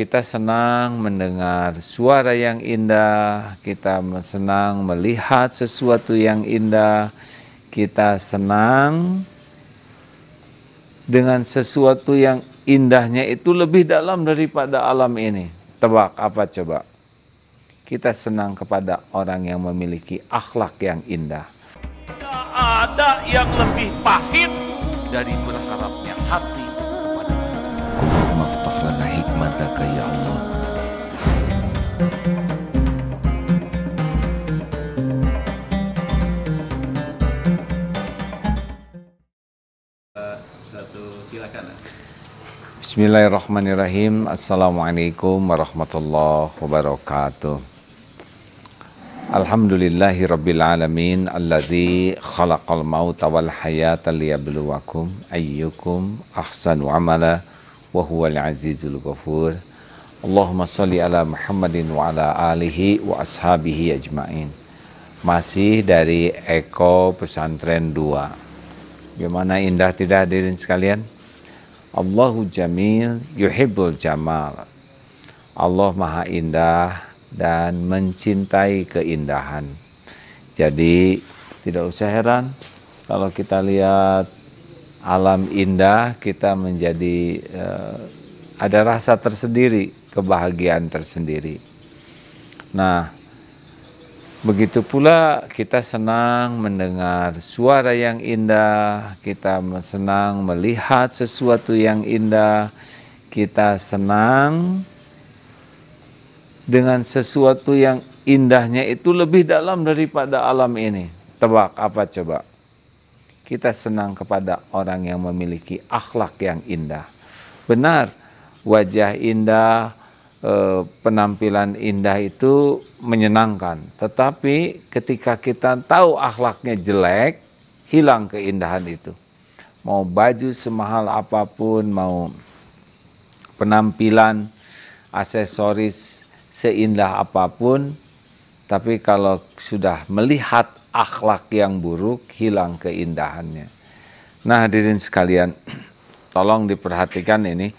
kita senang mendengar suara yang indah, kita senang melihat sesuatu yang indah, kita senang dengan sesuatu yang indahnya itu lebih dalam daripada alam ini. Tebak apa coba? Kita senang kepada orang yang memiliki akhlak yang indah. Tidak ada yang lebih pahit dari berharapnya hati kepada Allah. Allahumma aftah lana hikmataka ya Allah. Silakan. Bismillahirrahmanirrahim. Assalamualaikum warahmatullahi wabarakatuh. Alhamdulillahi rabbil alamin alladzi khalaqal mauta wal hayata liyabluwakum ayyukum ahsanu amala wa huwal azizul ghafur. Allahumma shalli ala Muhammadin wa ala alihi wa ashabihi ajmain. Masih dari Eko Pesantren 2. Gimana indah tidak hadirin sekalian? Allahu jamil yuhibbul jamal. Allah maha indah dan mencintai keindahan. Jadi tidak usah heran kalau kita lihat alam indah, kita menjadi ada rasa tersendiri, kebahagiaan tersendiri. Nah, begitu pula kita senang mendengar suara yang indah, kita senang melihat sesuatu yang indah, kita senang dengan sesuatu yang indahnya itu lebih dalam daripada alam ini. Tebak apa coba? Kita senang kepada orang yang memiliki akhlak yang indah. Benar, wajah indah, penampilan indah itu menyenangkan. Tetapi ketika kita tahu akhlaknya jelek, hilang keindahan itu. Mau baju semahal apapun, mau penampilan, aksesoris seindah apapun, tapi kalau sudah melihat akhlak yang buruk, hilang keindahannya. Nah, hadirin sekalian, tolong diperhatikan ini.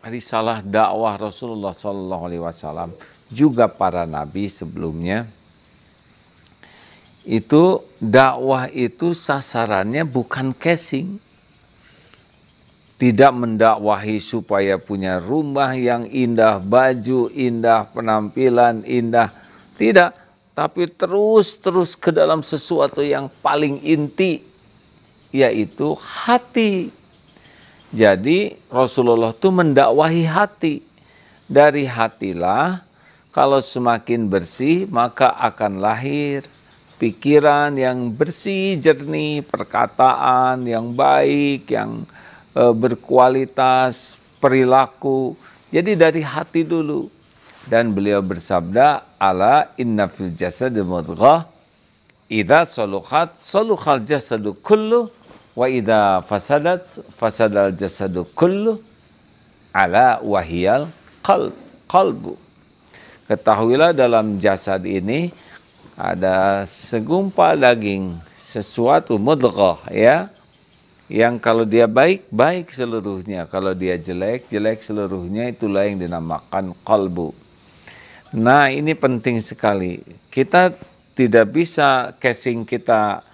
Risalah dakwah Rasulullah SAW, juga para nabi sebelumnya, itu dakwah itu sasarannya bukan casing. Tidak mendakwahi supaya punya rumah yang indah, baju indah, penampilan indah. Tidak, tapi terus ke dalam sesuatu yang paling inti, yaitu hati. Jadi Rasulullah itu mendakwahi hati. Dari hatilah, kalau semakin bersih, maka akan lahir pikiran yang bersih, jernih, perkataan yang baik, yang berkualitas, perilaku. Jadi dari hati dulu. Dan beliau bersabda, ala inna fil jasadi mudghah, idza saluhat saluhal jasadu kullu, wa idza fasadat fasadal jasadu kullu, ala wahiyal qalbu. Ketahuilah dalam jasad ini ada segumpal daging, sesuatu mudghah, ya, yang kalau dia baik, baik seluruhnya. Kalau dia jelek, jelek seluruhnya. Itulah yang dinamakan qalbu. Nah, ini penting sekali. Kita tidak bisa casing kita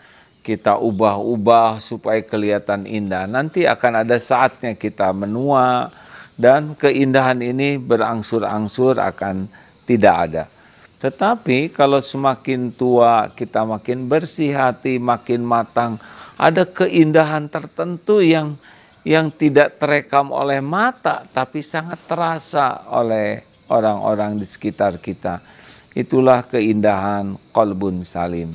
ubah-ubah supaya kelihatan indah. Nanti akan ada saatnya kita menua dan keindahan ini berangsur-angsur akan tidak ada. Tetapi kalau semakin tua, kita makin bersih hati, makin matang, ada keindahan tertentu yang tidak terekam oleh mata, tapi sangat terasa oleh orang-orang di sekitar kita. Itulah keindahan qalbun salim.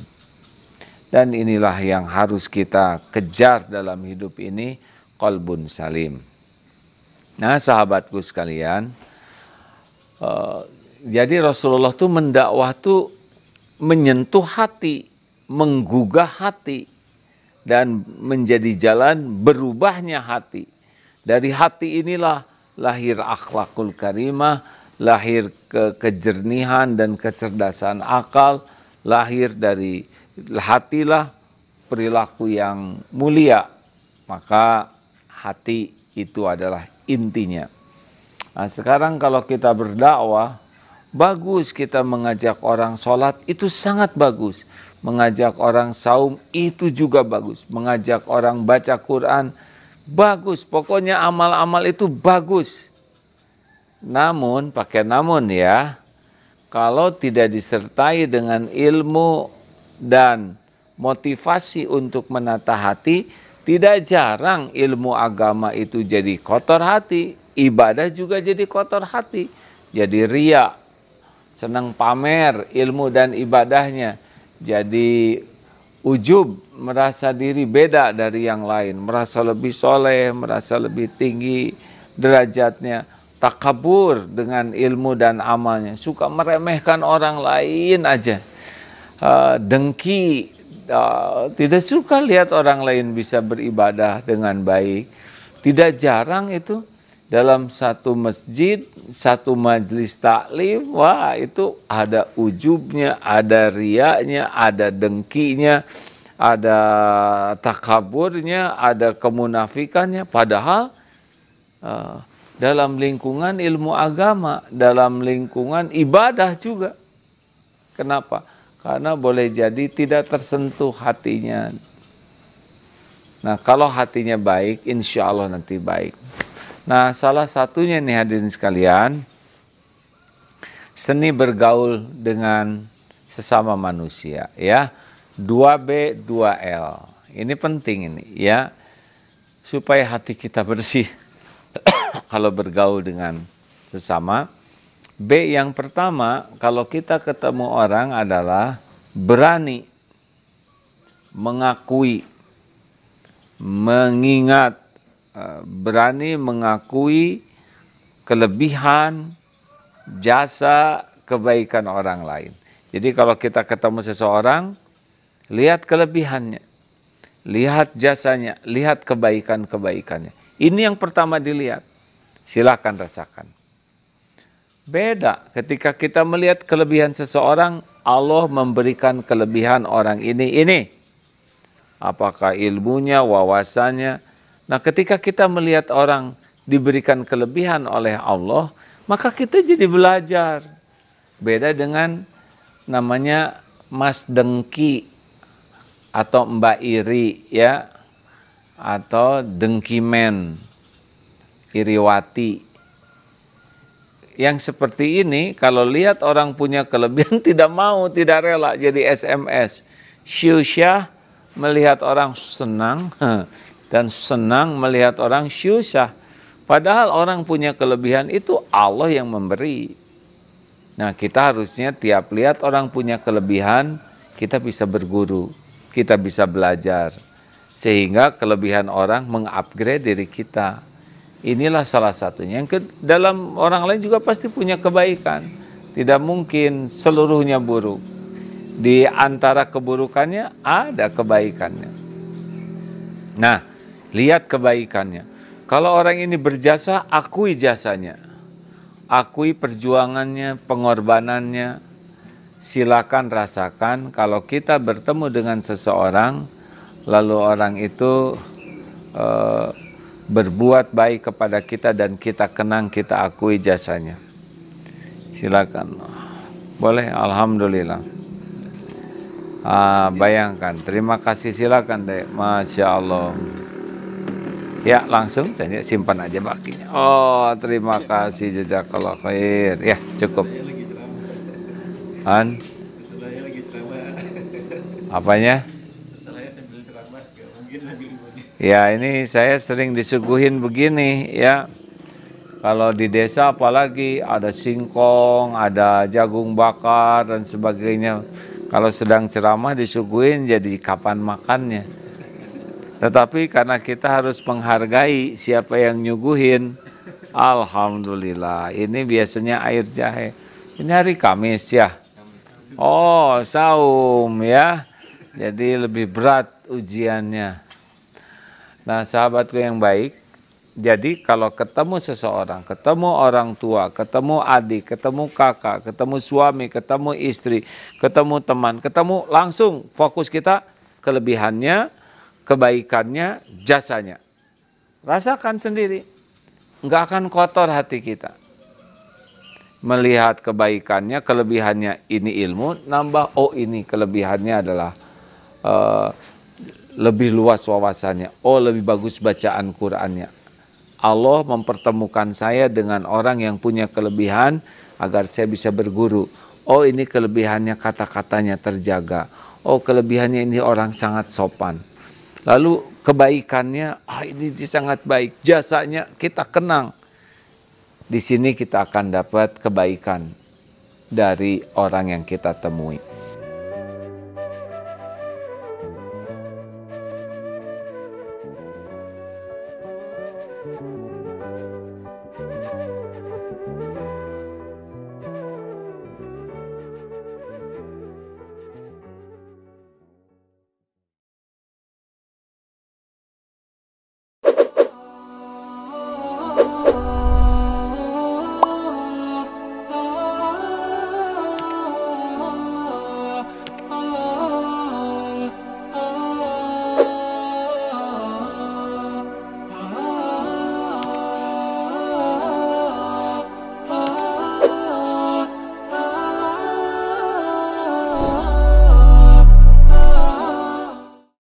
Dan inilah yang harus kita kejar dalam hidup ini, qalbun salim. Nah, sahabatku sekalian, jadi Rasulullah itu mendakwah itu menyentuh hati, menggugah hati, dan menjadi jalan berubahnya hati. Dari hati inilah lahir akhlakul karimah, lahir kejernihan dan kecerdasan akal, lahir dari hatilah perilaku yang mulia. Maka hati itu adalah intinya. Nah, sekarang kalau kita berdakwah, bagus kita mengajak orang sholat, itu sangat bagus. Mengajak orang saum, itu juga bagus. Mengajak orang baca Quran, bagus. Pokoknya amal-amal itu bagus. Namun, pakai namun ya, kalau tidak disertai dengan ilmu dan motivasi untuk menata hati, tidak jarang ilmu agama itu jadi kotor hati, ibadah juga jadi kotor hati, jadi riya, senang pamer ilmu dan ibadahnya, jadi ujub, merasa diri beda dari yang lain, merasa lebih soleh, merasa lebih tinggi derajatnya, takabur dengan ilmu dan amalnya, suka meremehkan orang lain aja, dengki, tidak suka lihat orang lain bisa beribadah dengan baik. Tidak jarang itu dalam satu masjid, satu majelis taklim, wah itu ada ujubnya, ada riyanya, ada dengkinya, ada takaburnya, ada kemunafikannya. Padahal dalam lingkungan ilmu agama, dalam lingkungan ibadah juga. Kenapa? Karena boleh jadi tidak tersentuh hatinya. Nah, kalau hatinya baik, insya Allah nanti baik. Nah, salah satunya nih hadirin sekalian, seni bergaul dengan sesama manusia, ya. 2B, 2L. Ini penting ini, ya. Supaya hati kita bersih kalau bergaul dengan sesama. B yang pertama, kalau kita ketemu orang adalah berani mengakui, mengingat, berani mengakui kelebihan, jasa, kebaikan orang lain. Jadi kalau kita ketemu seseorang, lihat kelebihannya, lihat jasanya, lihat kebaikan-kebaikannya. Ini yang pertama dilihat. Silakan rasakan. Beda ketika kita melihat kelebihan seseorang, Allah memberikan kelebihan orang ini. Apakah ilmunya, wawasannya. Nah, ketika kita melihat orang diberikan kelebihan oleh Allah, maka kita jadi belajar. Beda dengan namanya Mas Dengki atau Mbak Iri, ya, atau Dengkimen, Iriwati. Yang seperti ini, kalau lihat orang punya kelebihan, tidak mau, tidak rela jadi SMS. Syusyah melihat orang senang, dan senang melihat orang syusyah. Padahal orang punya kelebihan itu Allah yang memberi. Nah, kita harusnya tiap lihat orang punya kelebihan, kita bisa berguru, kita bisa belajar. Sehingga kelebihan orang mengupgrade diri kita. Inilah salah satunya. Dalam orang lain juga pasti punya kebaikan. Tidak mungkin seluruhnya buruk. Di antara keburukannya ada kebaikannya. Nah, lihat kebaikannya. Kalau orang ini berjasa, akui jasanya. Akui perjuangannya, pengorbanannya. Silakan rasakan kalau kita bertemu dengan seseorang, lalu orang itu berbuat baik kepada kita dan kita kenang, kita akui jasanya. Silakan. Boleh, alhamdulillah. Bayangkan, terima kasih, silakan deh. Masya Allah. Ya, langsung saya simpan aja bakinya. Oh, terima kasih, jazakallah khair. Ya, cukup. Apanya? Ya, ini saya sering disuguhin begini, ya. Kalau di desa apalagi ada singkong, ada jagung bakar dan sebagainya. Kalau sedang ceramah disuguhin, jadi kapan makannya. Tetapi karena kita harus menghargai siapa yang nyuguhin, alhamdulillah. Ini biasanya air jahe. Ini hari Kamis ya. Oh, saum ya. Jadi lebih berat ujiannya. Nah, sahabatku yang baik, jadi kalau ketemu seseorang, ketemu orang tua, ketemu adik, ketemu kakak, ketemu suami, ketemu istri, ketemu teman, ketemu, langsung fokus kita kelebihannya, kebaikannya, jasanya. Rasakan sendiri, nggak akan kotor hati kita. melihat kebaikannya, kelebihannya ini ilmu, nambah, oh ini kelebihannya adalah lebih luas wawasannya, oh lebih bagus bacaan Qur'annya. Allah mempertemukan saya dengan orang yang punya kelebihan agar saya bisa berguru. Oh ini kelebihannya kata-katanya terjaga. Oh kelebihannya ini orang sangat sopan. Lalu kebaikannya, ini sangat baik. Jasanya kita kenang. Di sini kita akan dapat kebaikan dari orang yang kita temui.